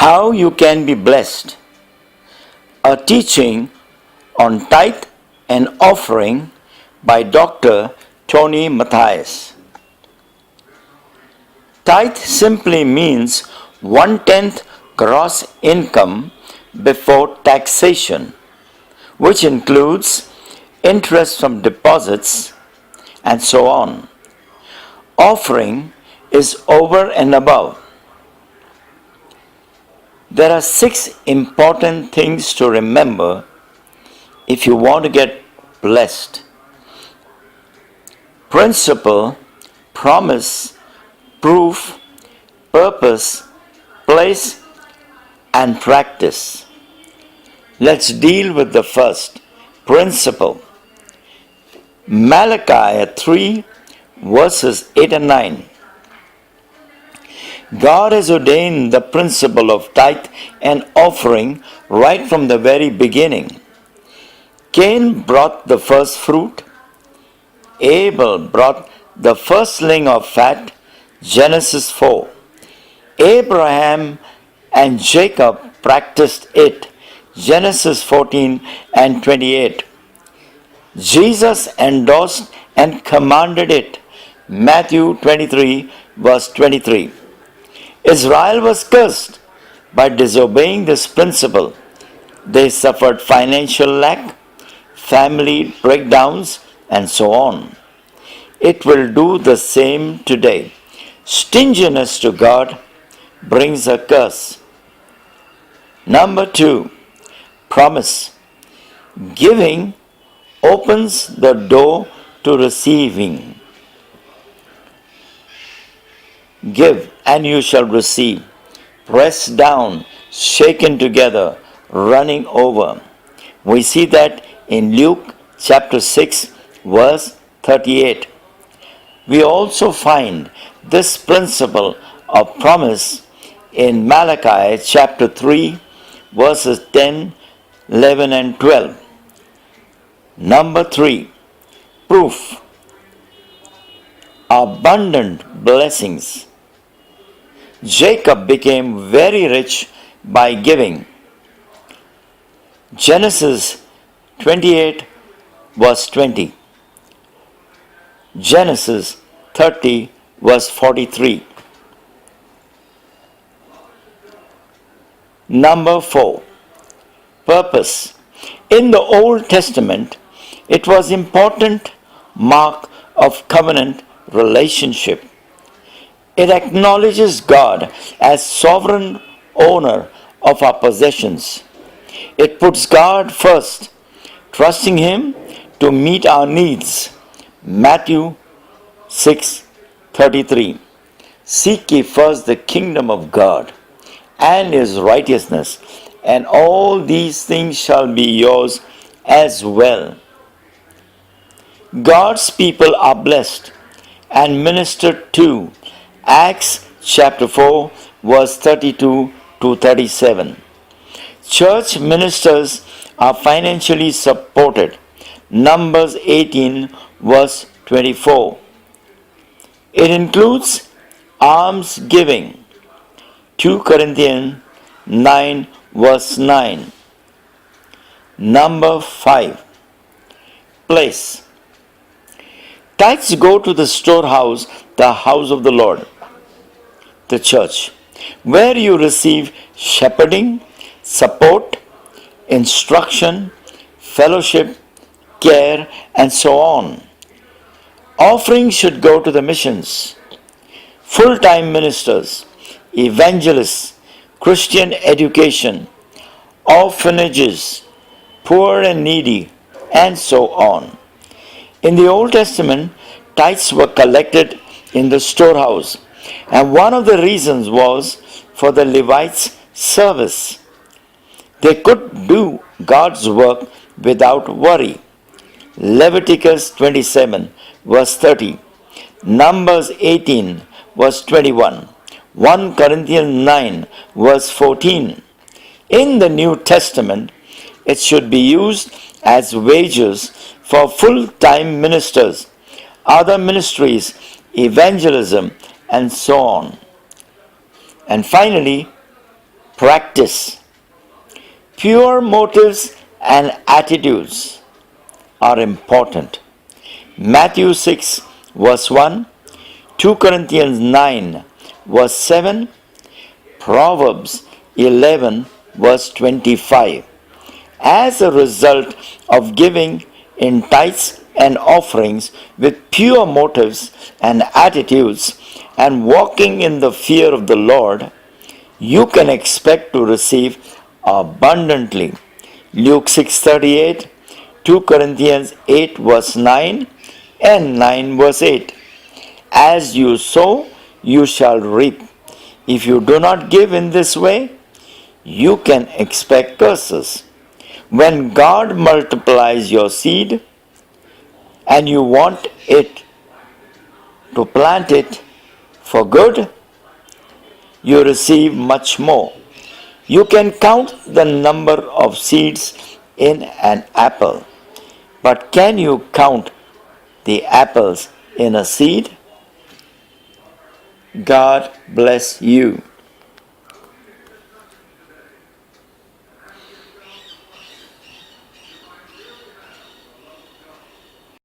How you can be blessed. A teaching on tithe and offering by Dr. Tony Mathias. Tithe simply means 1/10 gross income before taxation, which includes interest from deposits and so on. Offering is over and above. There are 6 important things to remember if you want to get blessed. Principle, promise, proof, purpose, place, and practice. Let's deal with the first, principle. Malachi 3 verses 8 and 9. God has ordained the principle of tithe and offering right from the very beginning. Cain brought the first fruit. Abel brought the firstling of fat, Genesis 4. Abraham and Jacob practiced it, Genesis 14 and 28. Jesus endorsed and commanded it, Matthew 23 verse 23. Israel was cursed by disobeying this principle. They suffered financial lack, family breakdowns, and so on. It will do the same today. Stinginess to God brings a curse. Number 2, promise. Giving opens the door to receiving. Give and you shall receive. Pressed down, shaken together, running over. We see that in Luke chapter 6 verse 38. We also find this principle of promise in Malachi chapter 3 verses 10, 11 and 12. Number 3, proof. Abundant blessings. Jacob became very rich by giving. Genesis 28 verse 20. Genesis 30 verse 43. Number 4, purpose. In the Old Testament, it was important mark of covenant relationship. It acknowledges God as sovereign owner of our possessions. It puts God first, trusting Him to meet our needs. Matthew 6:33. Seek ye first the kingdom of God and His righteousness, and all these things shall be yours as well. God's people are blessed and ministered to. Acts chapter 4 verse 32 to 37. Church ministers are financially supported. Numbers 18 verse 24. It includes alms giving. 2 Corinthians 9 verse 9. Number 5, place. Tithes go to the storehouse, the house of the Lord, the church, where you receive shepherding, support, instruction, fellowship, care, and so on. Offerings should go to the missions, full-time ministers, evangelists, Christian education, orphanages, poor and needy, and so on. In the Old Testament, tithes were collected in the storehouse, and one of the reasons was for the Levites' service. They could do God's work without worry. Leviticus 27 verse 30, Numbers 18 verse 21, 1 Corinthians 9 verse 14. In the New Testament, it should be used as wages for full-time ministers, other ministries, evangelism, and so on. And finally, practice. Pure motives and attitudes are important. Matthew 6 verse 1, 2 Corinthians 9 verse 7, Proverbs 11 verse 25. As a result of giving in tithes and offerings with pure motives and attitudes and walking in the fear of the Lord, you can expect to receive abundantly. Luke 6:38, 2 Corinthians 8 verse 9 and 9 verse 8. As you sow, you shall reap. If you do not give in this way, you can expect curses. When God multiplies your seed and you want it to plant it for good, you receive much more. You can count the number of seeds in an apple, but can you count the apples in a seed? God bless you.